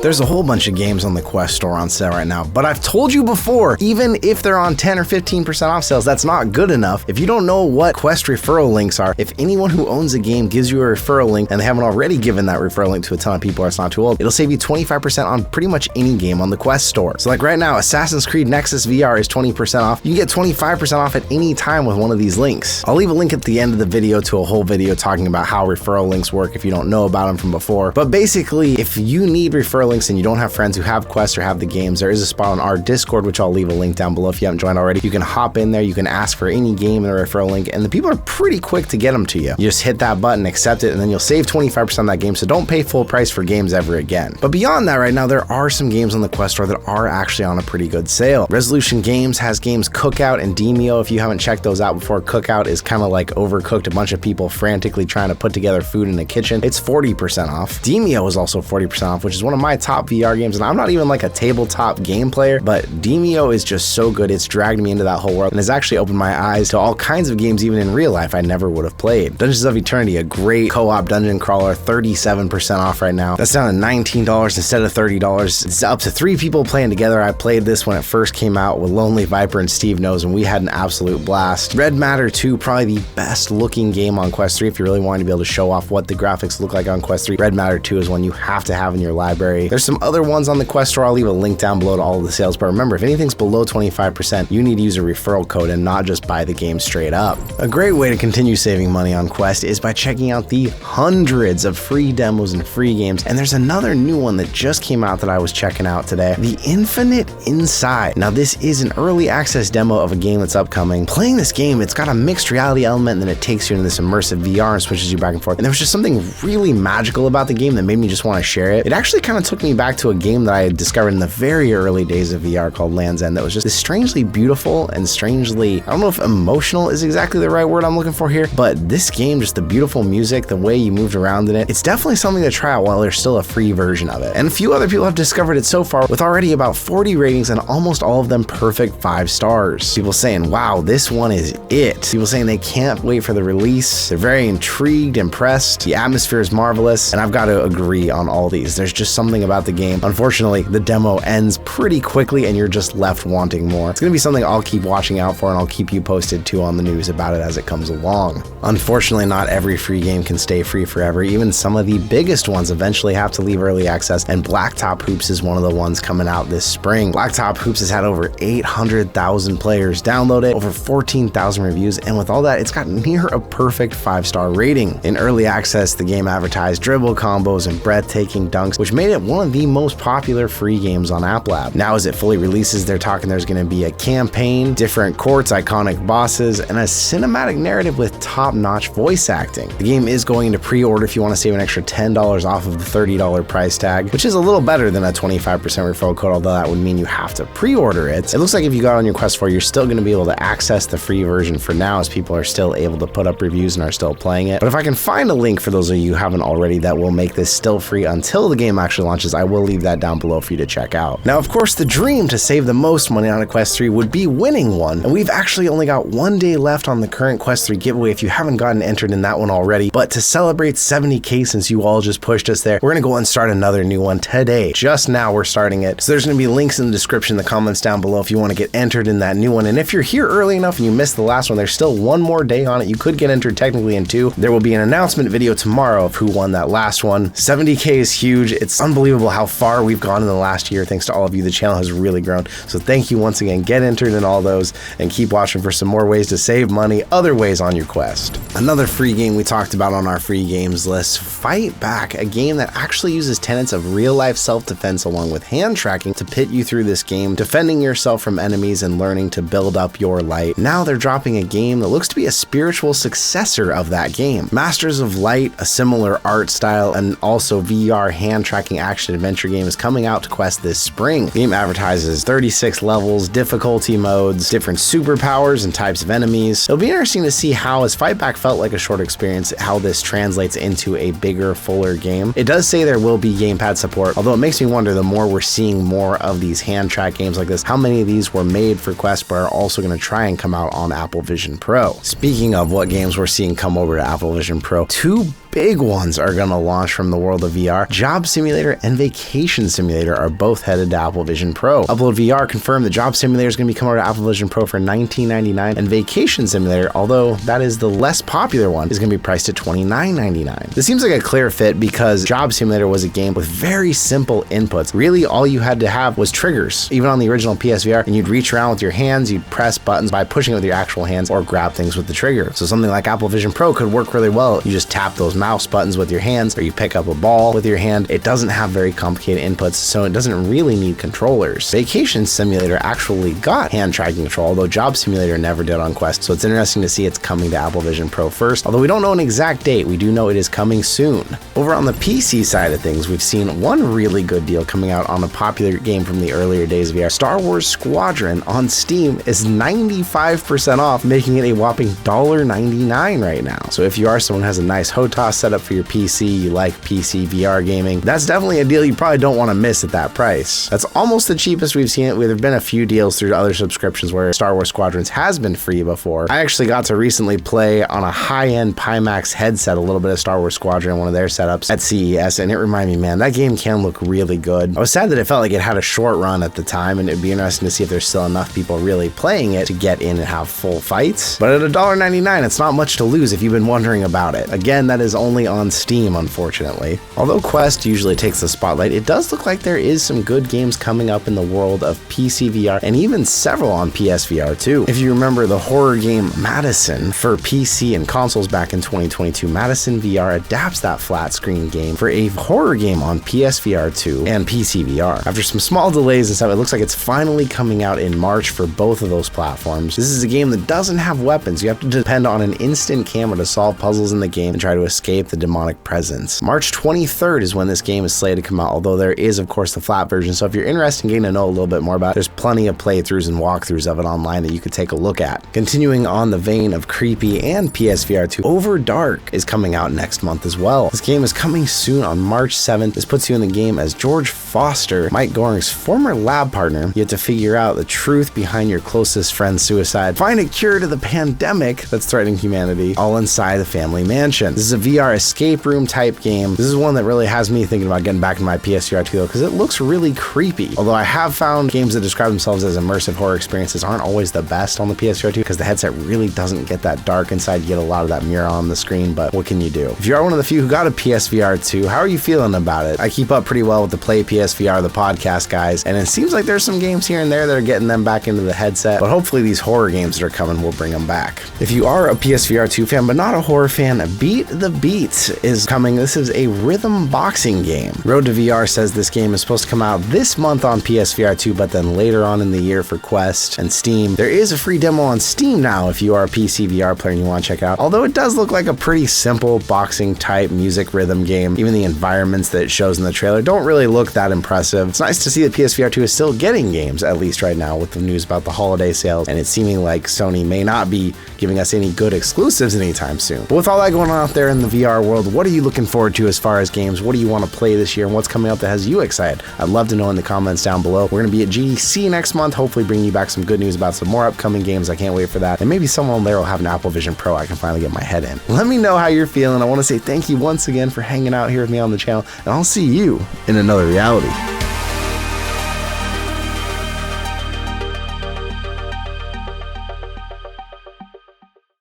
There's a whole bunch of games on the Quest store on sale right now, but I've told you before, even if they're on 10 or 15% off sales, that's not good enough. If you don't know what Quest referral links are, if anyone who owns a game gives you a referral link and they haven't already given that referral link to a ton of people or it's not too old, it'll save you 25% on pretty much any game on the Quest store. So like right now, Assassin's Creed Nexus VR is 20% off. You can get 25% off at any time with one of these links. I'll leave a link at the end of the video to a whole video talking about how referral links work if you don't know about them from before. But basically, if you need referral links and you don't have friends who have Quest or have the games, there is a spot on our Discord, which I'll leave a link down below if you haven't joined already. You can hop in there, you can ask for any game in a referral link, and the people are pretty quick to get them to you. You just hit that button, accept it, and then you'll save 25% on that game, so don't pay full price for games ever again. But beyond that, right now, there are some games on the Quest store that are actually on a pretty good sale. Resolution Games has games Cookout and Demeo. If you haven't checked those out before, Cookout is kind of like Overcooked, a bunch of people frantically trying to put together food in the kitchen. It's 40% off. Demeo is also 40% off, which is one of my top VR games, and I'm not even like a tabletop game player, but Demeo is just so good. It's dragged me into that whole world and has actually opened my eyes to all kinds of games even in real life I never would have played. Dungeons of Eternity, a great co-op dungeon crawler, 37% off right now. That's down to $19 instead of $30. It's up to 3 people playing together. I played this when it first came out with Lonely Viper and Steve Knows, and we had an absolute blast. Red Matter 2, probably the best looking game on Quest 3. If you really want to be able to show off what the graphics look like on Quest 3, Red Matter 2 is one you have to have in your library. There's some other ones on the Quest store. I'll leave a link down below to all of the sales, but remember, if anything's below 25%, you need to use a referral code and not just buy the game straight up. A great way to continue saving money on Quest is by checking out the hundreds of free demos and free games, and there's another new one that just came out that I was checking out today, The Infinite Inside. Now, this is an early access demo of a game that's upcoming. Playing this game, it's got a mixed reality element, and then it takes you into this immersive VR and switches you back and forth, and there was just something really magical about the game that made me just want to share it. It actually kind of took me back to a game that I had discovered in the very early days of VR called Land's End that was just this strangely beautiful and strangely, I don't know if emotional is exactly the right word I'm looking for here, but this game, just the beautiful music, the way you moved around in it, it's definitely something to try out while there's still a free version of it. And a few other people have discovered it so far with already about 40 ratings and almost all of them perfect 5 stars. People saying, wow, this one is it. People saying they can't wait for the release. They're very intrigued, impressed. The atmosphere is marvelous, and I've got to agree on all these. There's just something about the game. Unfortunately, the demo ends pretty quickly and you're just left wanting more. It's going to be something I'll keep watching out for, and I'll keep you posted too on the news about it as it comes along. Unfortunately, not every free game can stay free forever. Even some of the biggest ones eventually have to leave early access, and Blacktop Hoops is one of the ones coming out this spring. Blacktop Hoops has had over 800,000 players download it, over 14,000 reviews, and with all that, it's got near a perfect 5-star rating. In early access, the game advertised dribble combos and breathtaking dunks, which made it one of the most popular free games on App Lab. Now, as it fully releases, they're talking there's going to be a campaign, different courts, iconic bosses, and a cinematic narrative with top-notch voice acting. The game is going into pre-order if you want to save an extra $10 off of the $30 price tag, which is a little better than a 25% referral code, although that would mean you have to pre-order it. It looks like if you got on your Quest 4, you're still going to be able to access the free version for now, as people are still able to put up reviews and are still playing it. But if I can find a link for those of you who haven't already that will make this still free until the game actually launches, I will leave that down below for you to check out. Now, of course, the dream to save the most money on a Quest 3 would be winning one, and we've actually only got 1 day left on the current Quest 3 giveaway if you haven't gotten entered in that one already. But to celebrate 70K, since you all just pushed us there, we're going to go and start another new one today. Just now we're starting it. So there's going to be links in the description, the comments down below if you want to get entered in that new one. And if you're here early enough and you missed the last one, there's still 1 more day on it. You could get entered technically in 2. There will be an announcement video tomorrow of who won that last one. 70K is huge. It's unbelievable how far we've gone in the last year. Thanks to all of you. The channel has really grown. So thank you once again. Get entered in all those and keep watching for some more ways to save money other ways on your Quest. Another free game we talked about on our free games list, Fight Back, a game that actually uses tenets of real-life self-defense along with hand tracking to pit you through this game, defending yourself from enemies and learning to build up your light. Now they're dropping a game that looks to be a spiritual successor of that game. Masters of Light, a similar art style and also VR hand tracking action adventure game, is coming out to Quest this spring. The game advertises 36 levels, difficulty modes, different superpowers and types of enemies. It'll be interesting to see how, as Fight Back felt like a short experience, how this translates into a bigger, fuller game. It does say there will be gamepad support, although it makes me wonder, the more we're seeing more of these hand track games like this, how many of these were made for Quest but are also going to try and come out on Apple Vision Pro. Speaking of what games we're seeing come over to Apple Vision Pro, 2 big ones are going to launch from the world of VR. Job Simulator and Vacation Simulator are both headed to Apple Vision Pro. Upload VR confirmed the Job Simulator is going to be coming out to Apple Vision Pro for $19.99, and Vacation Simulator, although that is the less popular one, is going to be priced at $29.99. This seems like a clear fit because Job Simulator was a game with very simple inputs. Really, all you had to have was triggers. Even on the original PSVR, and you'd reach around with your hands, you'd press buttons by pushing it with your actual hands or grab things with the trigger. So something like Apple Vision Pro could work really well. You just tap those mouse buttons with your hands, or you pick up a ball with your hand. It doesn't have very complicated inputs, so it doesn't really need controllers. Vacation Simulator actually got hand tracking control, although Job Simulator never did on Quest, so it's interesting to see it's coming to Apple Vision Pro first. Although we don't know an exact date, we do know it is coming soon. Over on the PC side of things, we've seen one really good deal coming out on a popular game from the earlier days of VR. Star Wars Squadron on Steam is 95% off, making it a whopping $1.99 right now. So if you are someone who has a nice HOTAS setup for your PC, you like PC VR gaming, that's definitely a deal you probably don't want to miss at that price. That's almost the cheapest we've seen it. There have been a few deals through other subscriptions where Star Wars Squadrons has been free before. I actually got to recently play on a high-end Pimax headset a little bit of Star Wars Squadron in one of their setups at CES, and it reminded me, man, that game can look really good. I was sad that it felt like it had a short run at the time, and it'd be interesting to see if there's still enough people really playing it to get in and have full fights. But at $1.99, it's not much to lose if you've been wondering about it. Again, that is only on Steam, unfortunately. Although Quest usually takes the spotlight, it does look like there is some good games coming up in the world of PCVR, and even several on PSVR too. If you remember the horror game Madison for PC and consoles back in 2022, Madison VR adapts that flat screen game for a horror game on PSVR 2 and PCVR. After some small delays and stuff, it looks like it's finally coming out in March for both of those platforms. This is a game that doesn't have weapons. You have to depend on an instant camera to solve puzzles in the game and try to escape the demonic presence. March 23rd is when this game is slated to come out, although there is, of course, the flat version. So if you're interested in getting to know a little bit more about it, there's plenty of playthroughs and walkthroughs of it online that you could take a look at. Continuing on the vein of creepy and PSVR 2, Overdark is coming out next month as well. This game is coming soon on March 7th. This puts you in the game as George Foster, Mike Goring's former lab partner. You have to figure out the truth behind your closest friend's suicide, find a cure to the pandemic that's threatening humanity, all inside the family mansion. This is a VR escape room type game. This is one that really has me thinking about getting back in my PSVR 2 though, because it looks really creepy. Although I have found games that describe themselves as immersive horror experiences aren't always the best on the PSVR 2 because the headset really doesn't get that dark inside. You get a lot of that mirror on the screen, but what can you do? If you are one of the few who got a PSVR 2, how are you feeling about it? I keep up pretty well with the Play PSVR, the podcast guys, and it seems like there's some games here and there that are getting them back into the headset, but hopefully these horror games that are coming will bring them back. If you are a PSVR 2 fan but not a horror fan, Beat the Beat is coming. This is a rhythm boxing game. Road to VR says this game is supposed to come out this month on PSVR 2, but then later on in the year for Quest and Steam. There is a free demo on Steam now if you are a PC VR player and you want to check it out, although it does look like a pretty simple boxing type music rhythm game. Even the environments that it shows in the trailer don't really look that impressive. It's nice to see that PSVR 2 is still getting games, at least right now, with the news about the holiday sales, and it's seeming like Sony may not be giving us any good exclusives anytime soon. But with all that going on out there in the VR world, what are you looking forward to as far as games? What do you want to play this year, and what's coming up that has you excited? I'd love to know in the comments down below. We're going to be at GDC next month, hopefully bringing you back some good news about some more upcoming games. I can't wait for that, and maybe someone there will have an Apple Vision Pro I can finally get my head in. Let me know how you're feeling. I want to say thank you once again for hanging out here with me on the channel, and I'll see you in another reality.